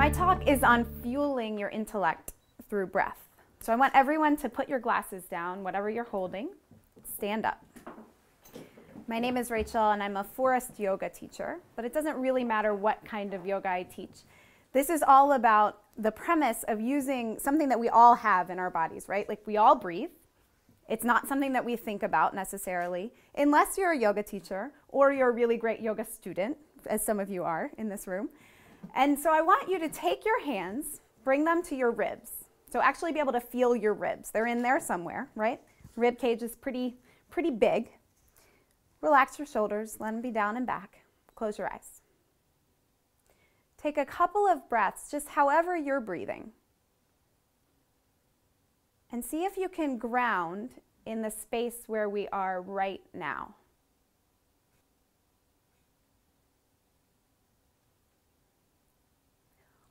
My talk is on fueling your intellect through breath. So I want everyone to put your glasses down, whatever you're holding, stand up. My name is Rachel and I'm a Forrest yoga teacher, but it doesn't really matter what kind of yoga I teach. This is all about the premise of using something that we all have in our bodies, right? Like we all breathe. It's not something that we think about necessarily, unless you're a yoga teacher or you're a really great yoga student, as some of you are in this room. And so I want you to take your hands, bring them to your ribs. So actually be able to feel your ribs. They're in there somewhere, right? Rib cage is pretty big. Relax your shoulders, let them be down and back. Close your eyes. Take a couple of breaths, just however you're breathing. And see if you can ground in the space where we are right now.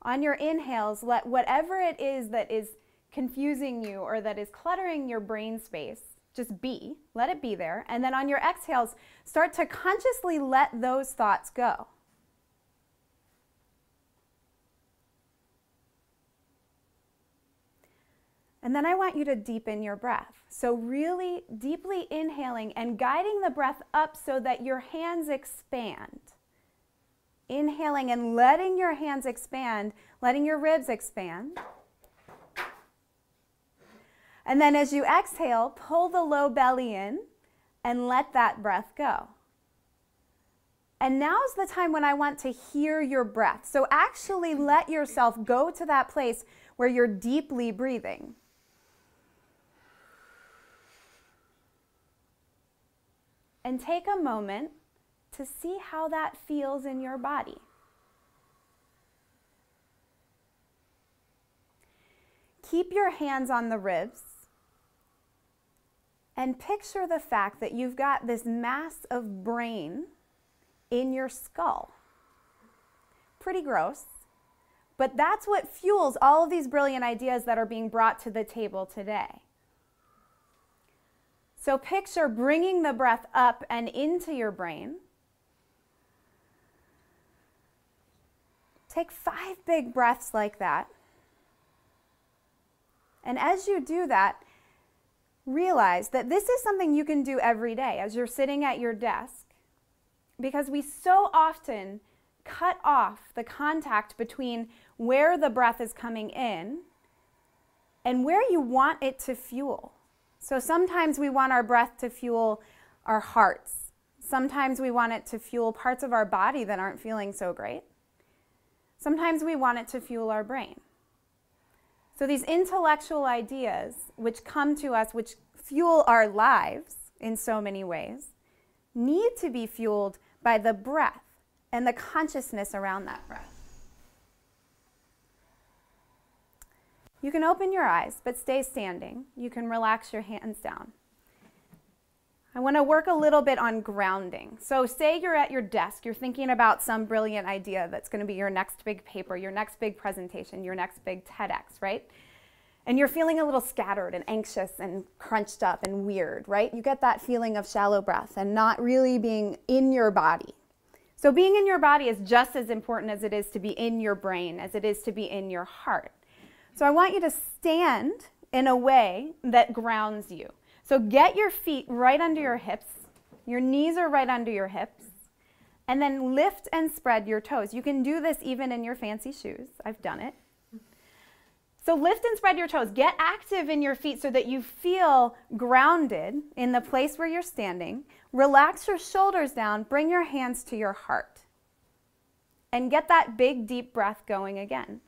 On your inhales, let whatever it is that is confusing you or that is cluttering your brain space just be. Let it be there. And then on your exhales, start to consciously let those thoughts go. And then I want you to deepen your breath. So really deeply inhaling and guiding the breath up so that your hands expand. Inhaling and letting your hands expand, letting your ribs expand. And then as you exhale, pull the low belly in and let that breath go. And now's the time when I want to hear your breath. So actually let yourself go to that place where you're deeply breathing. And take a moment to see how that feels in your body. Keep your hands on the ribs and picture the fact that you've got this mass of brain in your skull. Pretty gross, but that's what fuels all of these brilliant ideas that are being brought to the table today. So picture bringing the breath up and into your brain. Take 5 big breaths like that. And as you do that, realize that this is something you can do every day as you're sitting at your desk, because we so often cut off the contact between where the breath is coming in and where you want it to fuel. So sometimes we want our breath to fuel our hearts. Sometimes we want it to fuel parts of our body that aren't feeling so great. Sometimes we want it to fuel our brain. So these intellectual ideas which come to us, which fuel our lives in so many ways, need to be fueled by the breath and the consciousness around that breath. You can open your eyes, but stay standing. You can relax your hands down. I want to work a little bit on grounding. So say you're at your desk, you're thinking about some brilliant idea that's going to be your next big paper, your next big presentation, your next big TEDx, right? And you're feeling a little scattered and anxious and crunched up and weird, right? You get that feeling of shallow breath and not really being in your body. So being in your body is just as important as it is to be in your brain, as it is to be in your heart. So I want you to stand in a way that grounds you. So get your feet right under your hips. Your knees are right under your hips. And then lift and spread your toes. You can do this even in your fancy shoes. I've done it. So lift and spread your toes. Get active in your feet so that you feel grounded in the place where you're standing. Relax your shoulders down. Bring your hands to your heart. And get that big, deep breath going again.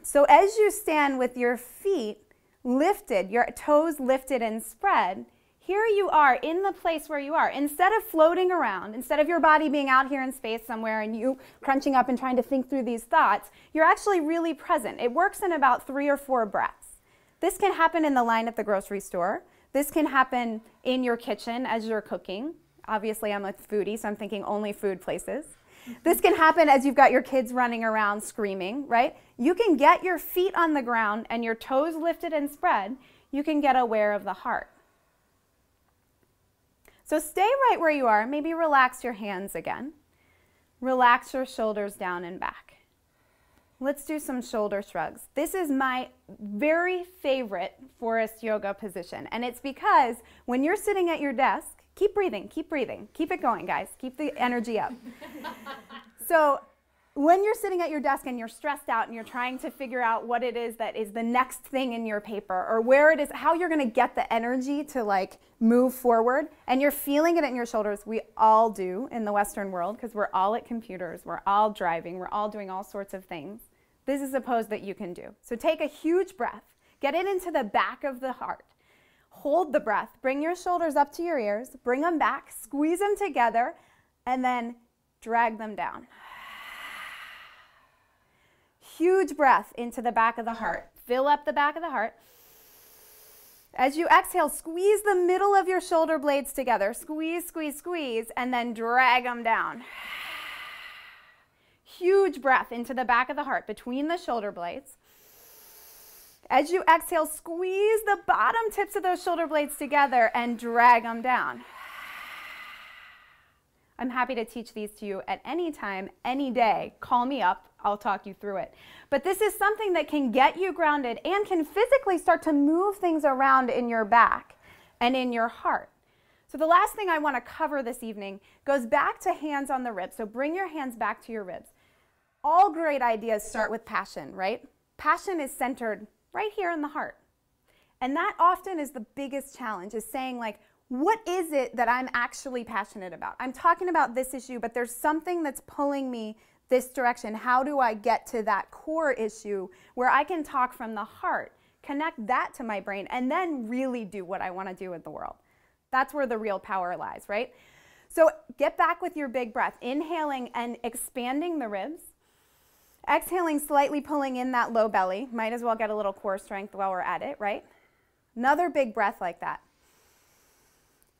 So as you stand with your feet lifted, your toes lifted and spread, here you are in the place where you are. Instead of floating around, instead of your body being out here in space somewhere and you crunching up and trying to think through these thoughts, you're actually really present. It works in about 3 or 4 breaths. This can happen in the line at the grocery store. This can happen in your kitchen as you're cooking. Obviously, I'm a foodie, so I'm thinking only food places. This can happen as you've got your kids running around screaming, right? You can get your feet on the ground and your toes lifted and spread. You can get aware of the heart. So stay right where you are. Maybe relax your hands again. Relax your shoulders down and back. Let's do some shoulder shrugs. This is my very favorite Forrest yoga position, and it's because when you're sitting at your desk, keep breathing, keep it going, guys. Keep the energy up. So when you're sitting at your desk and you're stressed out and you're trying to figure out what it is that is the next thing in your paper, or where it is, how you're going to get the energy to like move forward, and you're feeling it in your shoulders, we all do in the Western world because we're all at computers, we're all driving, we're all doing all sorts of things. This is a pose that you can do. So take a huge breath, get it into the back of the heart. Hold the breath, bring your shoulders up to your ears, bring them back, squeeze them together, and then drag them down. Huge breath into the back of the heart. Fill up the back of the heart. As you exhale, squeeze the middle of your shoulder blades together. Squeeze, squeeze, squeeze, and then drag them down. Huge breath into the back of the heart between the shoulder blades. As you exhale, squeeze the bottom tips of those shoulder blades together and drag them down. I'm happy to teach these to you at any time, any day. Call me up, I'll talk you through it. But this is something that can get you grounded and can physically start to move things around in your back and in your heart. So the last thing I want to cover this evening goes back to hands on the ribs. So bring your hands back to your ribs. All great ideas start with passion, right? Passion is centered right here in the heart. And that often is the biggest challenge, is saying like, what is it that I'm actually passionate about? I'm talking about this issue, but there's something that's pulling me this direction. How do I get to that core issue where I can talk from the heart, connect that to my brain, and then really do what I want to do in the world? That's where the real power lies, right? So get back with your big breath, inhaling and expanding the ribs. Exhaling, slightly pulling in that low belly. Might as well get a little core strength while we're at it, right? Another big breath like that.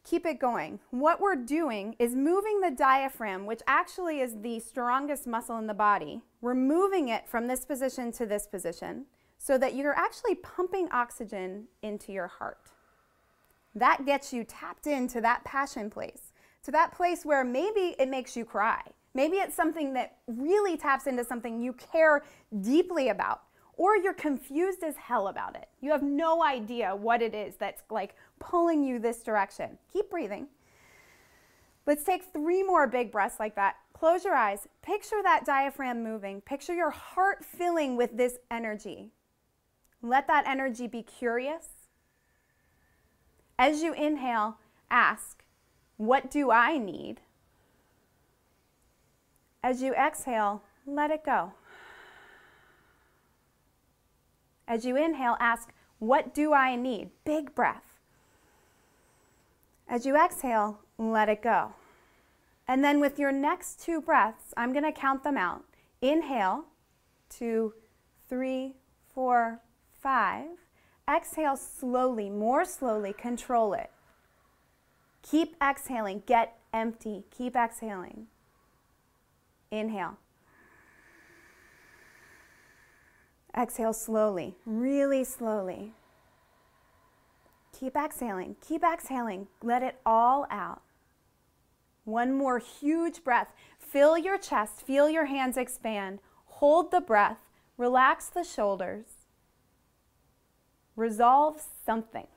Keep it going. What we're doing is moving the diaphragm, which actually is the strongest muscle in the body. We're moving it from this position to this position so that you're actually pumping oxygen into your heart. That gets you tapped into that passion place, to that place where maybe it makes you cry. Maybe it's something that really taps into something you care deeply about, or you're confused as hell about it. You have no idea what it is that's like pulling you this direction. Keep breathing. Let's take 3 more big breaths like that. Close your eyes. Picture that diaphragm moving. Picture your heart filling with this energy. Let that energy be curious. As you inhale, ask, what do I need? As you exhale, let it go. As you inhale, ask, what do I need? Big breath. As you exhale, let it go. And then with your next 2 breaths, I'm going to count them out. Inhale, 2, 3, 4, 5. Exhale slowly, more slowly, control it. Keep exhaling, get empty, keep exhaling. Inhale. Exhale slowly, really slowly. Keep exhaling, let it all out. One more huge breath. Fill your chest, feel your hands expand. Hold the breath, relax the shoulders. Resolve something.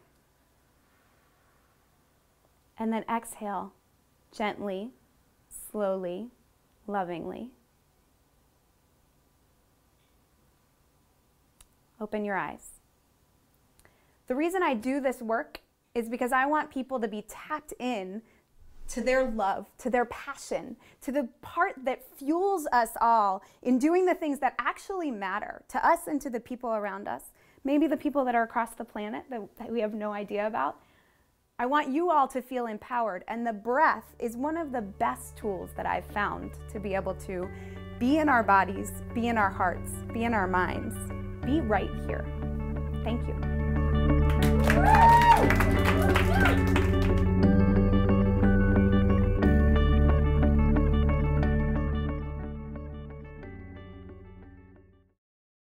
And then exhale gently, slowly, lovingly. Open your eyes. The reason I do this work is because I want people to be tapped in to their love, to their passion, to the part that fuels us all in doing the things that actually matter to us and to the people around us, maybe the people that are across the planet that we have no idea about. I want you all to feel empowered, and the breath is one of the best tools that I've found to be able to be in our bodies, be in our hearts, be in our minds, be right here. Thank you.